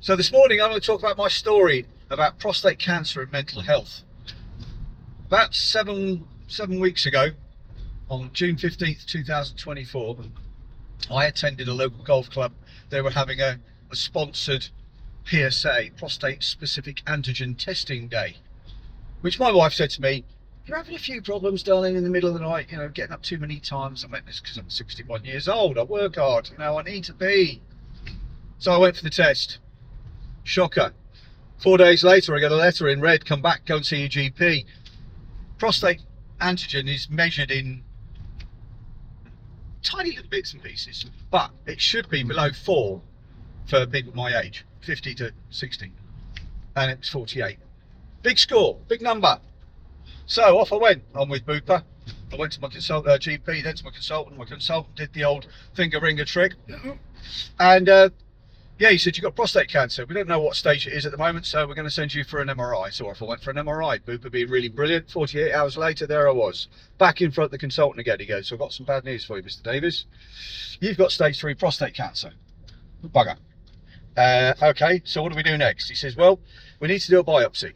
So this morning I'm going to talk about my story about prostate cancer and mental health. About seven weeks ago, on June 15th, 2024, I attended a local golf club. They were having a sponsored PSA, prostate specific antigen testing day, which my wife said to me, "You're having a few problems, darling, in the middle of the night, getting up too many times." I meant this because I'm 61 years old. I work hard, I need to be. So I went for the test. Shocker. 4 days later, I got a letter in red, come back, go and see your GP. Prostate antigen is measured in tiny little bits and pieces, but it should be below 4 for people my age, 50 to 60, and it was 48. Big score, big number. So off I went. I'm with Bupa. I went to my GP, then to my consultant. My consultant did the old finger ringer trick, and yeah, he said, "You've got prostate cancer. We don't know what stage it is at the moment, so we're going to send you for an MRI." So off I went for an MRI. Bupa being really brilliant. 48 hours later, there I was, back in front of the consultant again. He goes, "So I've got some bad news for you, Mr. Davis. You've got stage 3 prostate cancer." Bugger. Okay, so what do we do next? He says, "Well, we need to do a biopsy."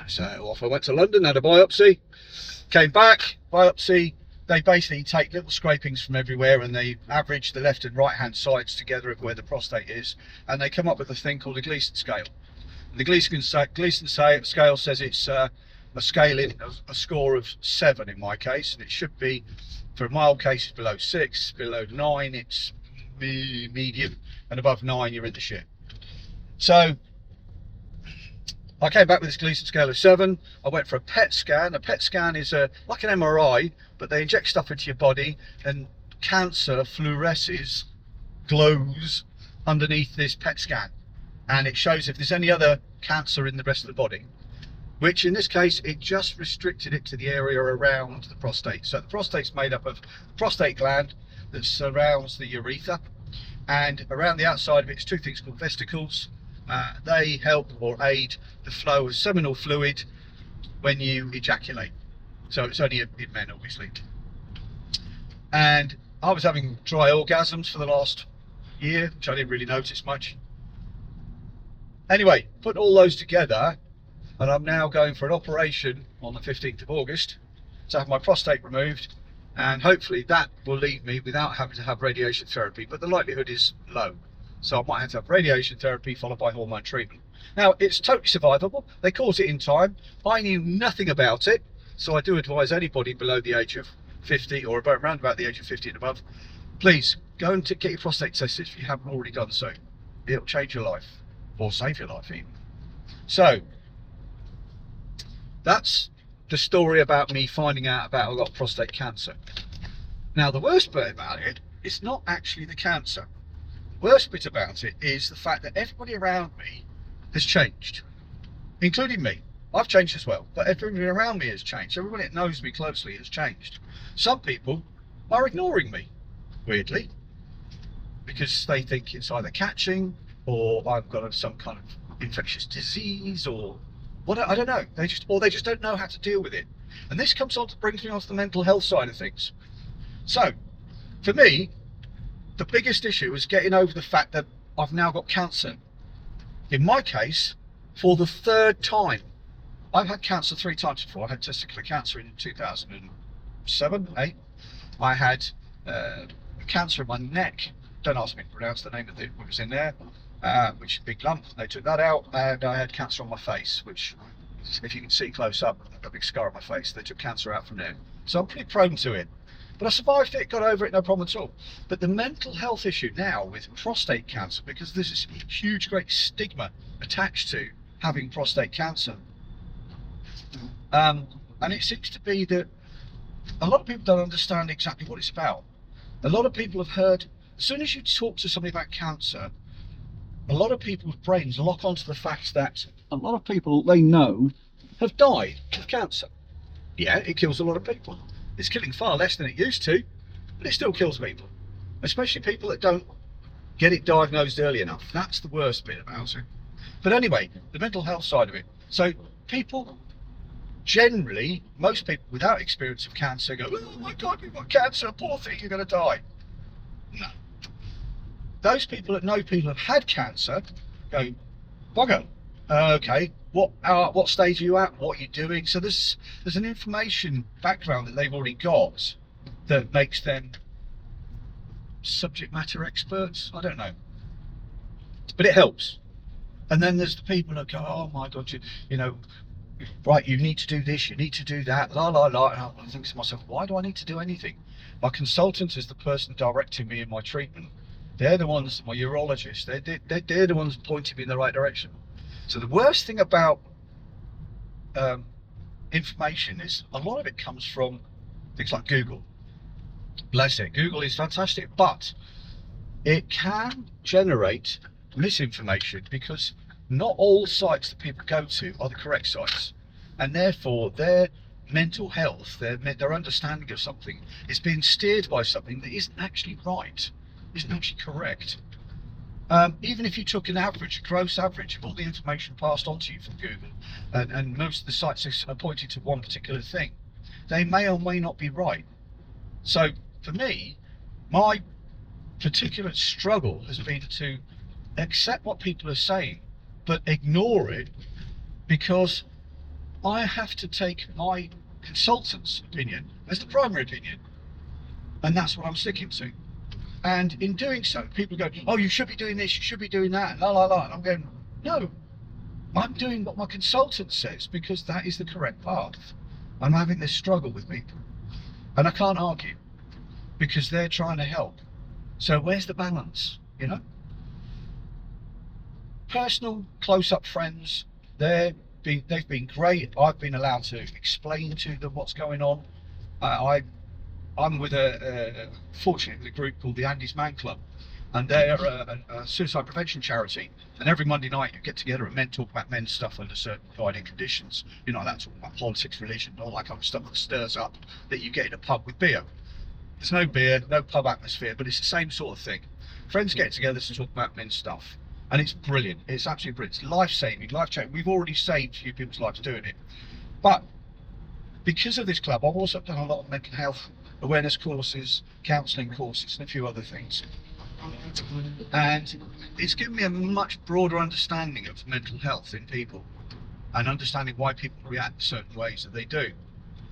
So off I went to London, had a biopsy, came back, biopsy. They basically take little scrapings from everywhere and they average the left and right hand sides together of where the prostate is, and they come up with a thing called a Gleason scale. And the Gleason scale says it's a scale in a score of 7 in my case, and it should be, for a mild case, below 6, below 9 it's medium, and above 9 you're in the shit. So I came back with this Gleason scale of 7. I went for a PET scan. A PET scan is like an MRI, but they inject stuff into your body, and cancer fluoresces, glows underneath this PET scan, and it shows if there's any other cancer in the rest of the body, which in this case it just restricted it to the area around the prostate. So the prostate's made up of the prostate gland that surrounds the urethra, and around the outside of it is two things called vesicles. They help or aid the flow of seminal fluid when you ejaculate. So it's only in men, obviously. And I was having dry orgasms for the last year, which I didn't really notice much. Anyway, put all those together, and I'm now going for an operation on the 15th of August to have my prostate removed, and hopefully that will leave me without having to have radiation therapy, but the likelihood is low. So I might have to have radiation therapy followed by hormone treatment. Now, it's totally survivable. They caught it in time. I knew nothing about it, so I do advise anybody below the age of 50 or around about the age of 50 and above, please go and get your prostate tested if you haven't already done so. It'll change your life, or save your life even. So that's the story about me finding out about I've got prostate cancer. Now, the worst bit about it is not actually the cancer. Worst bit about it is the fact that everybody around me has changed, including me. I've changed as well, but everybody around me has changed. Everybody that knows me closely has changed. Some people are ignoring me, weirdly, because they think it's either catching or I've got some kind of infectious disease or what, I don't know. They just don't know how to deal with it. And this brings me on to the mental health side of things. So for me, the biggest issue is getting over the fact that I've now got cancer. In my case, for the 3rd time. I've had cancer 3 times before. I had testicular cancer in 2007, 8. I had cancer in my neck. Don't ask me to pronounce the name of it, what was in there, which is a big lump. They took that out, and I had cancer on my face, which, if you can see close up, a big scar on my face. They took cancer out from there. So I'm pretty prone to it. But I survived it, got over it, no problem at all. But the mental health issue now with prostate cancer, because there's this huge, great stigma attached to having prostate cancer. And it seems to be that a lot of people don't understand exactly what it's about. A lot of people have heard, as soon as you talk to somebody about cancer, a lot of people's brains lock onto the fact that a lot of people they know have died of cancer. Yeah, it kills a lot of people. It's killing far less than it used to, but it still kills people, especially people that don't get it diagnosed early enough. That's the worst bit about it. But anyway, the mental health side of it. So people generally, most people without experience of cancer go, "Oh my God, you've got cancer, poor thing, you're going to die." No. Those people that know people have had cancer go, bugger. Okay, what stage are you at? What are you doing? So there's an information background that they've already got that makes them subject matter experts. I don't know, but it helps. And then there's the people that go, oh my God, you know, right, you need to do this, you need to do that, la la la. And I think to myself, why do I need to do anything? My consultant is the person directing me in my treatment. They're the ones, my urologist, they're the ones pointing me in the right direction. So the worst thing about information is a lot of it comes from things like Google. Bless it, Google is fantastic, but it can generate misinformation because not all sites that people go to are the correct sites, and therefore their mental health, their understanding of something is being steered by something that isn't actually right, isn't actually correct. Even if you took an average, a gross average of all the information passed on to you from Google, and most of the sites are pointing to one particular thing, they may or may not be right. So for me, my particular struggle has been to accept what people are saying, but ignore it, because I have to take my consultant's opinion as the primary opinion, and that's what I'm sticking to. And in doing so, people go, oh, you should be doing this, you should be doing that, la la la. And I'm going, no, I'm doing what my consultant says because that is the correct path. I'm having this struggle with people, and I can't argue because they're trying to help. So where's the balance, you know? Personal, close-up friends, they've been great. I've been allowed to explain to them what's going on. I'm with fortunately, a group called the Andy's Man Club, and they're a suicide prevention charity. And every Monday night you get together and men talk about men's stuff under certain guiding conditions. You know, that's talking about politics, religion, all that kind of stuff that stirs up that you get in a pub with beer. There's no beer, no pub atmosphere, but it's the same sort of thing. Friends get together to talk about men's stuff, and it's brilliant. It's absolutely brilliant. It's life-saving, life-changing. We've already saved a few people's lives doing it. But because of this club, I've also done a lot of mental health awareness courses, counselling courses, and a few other things. And it's given me a much broader understanding of mental health in people, and understanding why people react certain ways that they do.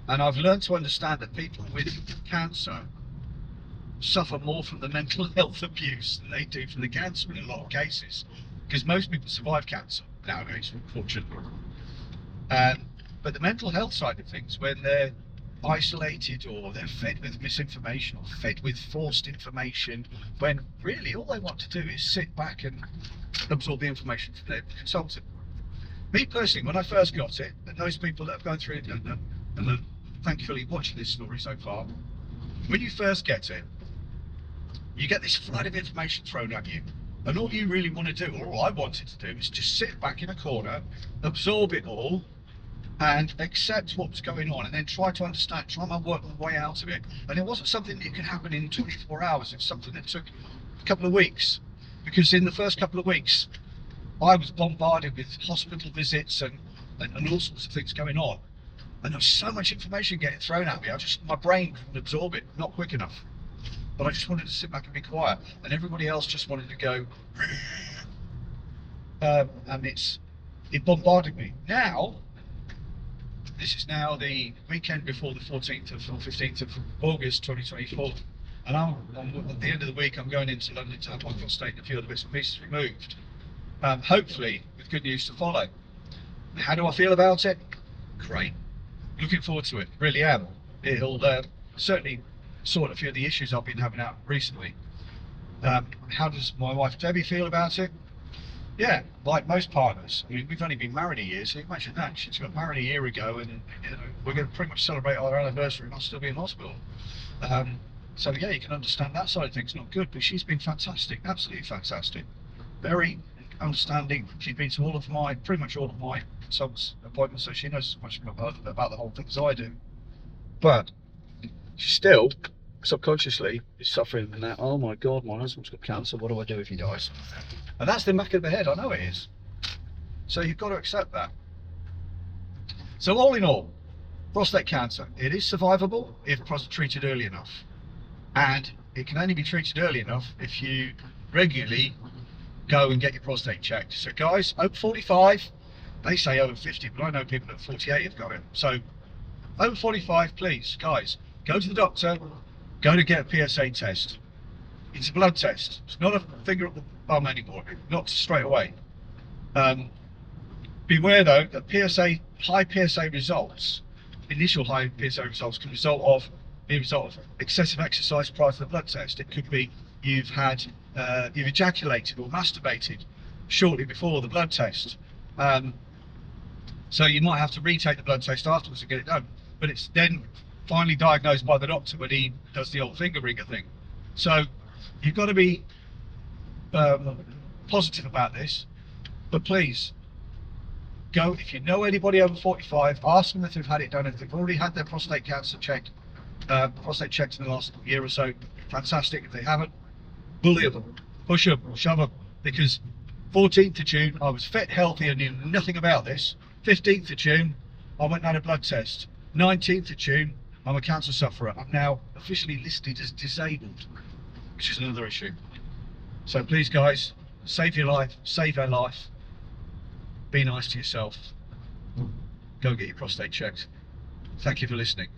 And I've learned to understand that people with cancer suffer more from the mental health abuse than they do from the cancer in a lot of cases, because most people survive cancer nowadays, unfortunately. But the mental health side of things, when they're isolated or they're fed with misinformation or fed with forced information, when really all they want to do is sit back and absorb the information from their consultant. Me personally, when I first got it, and those people that have gone through it and are thankfully watching this story so far, when you first get it, you get this flood of information thrown at you, and all you really want to do, or all I wanted to do, is just sit back in a corner, absorb it all, and accept what was going on, and then try to understand, try and work my way out of it. And it wasn't something that could happen in 24 hours, it's something that took a couple of weeks, because in the first couple of weeks I was bombarded with hospital visits and all sorts of things going on, and there was so much information getting thrown at me, my brain couldn't absorb it, not quick enough. But I just wanted to sit back and be quiet, and everybody else just wanted to go and it bombarded me. Now, this is now the weekend before the 14th or 15th of August 2024, and at the end of the week I'm going into London to have my prostate and a few other bits and pieces removed, hopefully with good news to follow. How do I feel about it? Great. Looking forward to it, really am. It'll certainly sort a few of the issues I've been having out recently. How does my wife Debbie feel about it? Yeah, like most partners. I mean, we've only been married a year, so imagine that. She got married a year ago, and you know, we're going to pretty much celebrate our anniversary and I'll still be in hospital. So yeah, you can understand that side of things, not good, but she's been fantastic, absolutely fantastic. Very understanding. She's been to pretty much all of my son's appointments, so she knows as much about the whole thing as I do. But she still, subconsciously, is suffering from that. Oh my God, my husband's got cancer, what do I do if he dies? And that's the back of the head, I know it is. So you've got to accept that. So all in all, prostate cancer, it is survivable if treated early enough. And it can only be treated early enough if you regularly go and get your prostate checked. So guys, over 45, they say over 50, but I know people at 48 have got it. So over 45, please, guys, go to the doctor, go to get a PSA test. It's a blood test. It's not a finger up the bum anymore, not straight away. Beware though that high PSA results, initial high PSA results, can be a result of excessive exercise prior to the blood test. It could be you've ejaculated or masturbated shortly before the blood test. So you might have to retake the blood test afterwards to get it done. But it's then finally diagnosed by the doctor when he does the old finger ringer thing. So you've got to be positive about this. But please, go, if you know anybody over 45, ask them if they've had it done. If they've already had their prostate cancer checked, prostate checked in the last year or so, fantastic. If they haven't, bully them, push them, shove them. Because 14th of June, I was fit, healthy, and knew nothing about this. 15th of June, I went and had a blood test. 19th of June, I'm a cancer sufferer. I'm now officially listed as disabled, which is another issue. So please, guys, save your life, save our life. Be nice to yourself. Go get your prostate checked. Thank you for listening.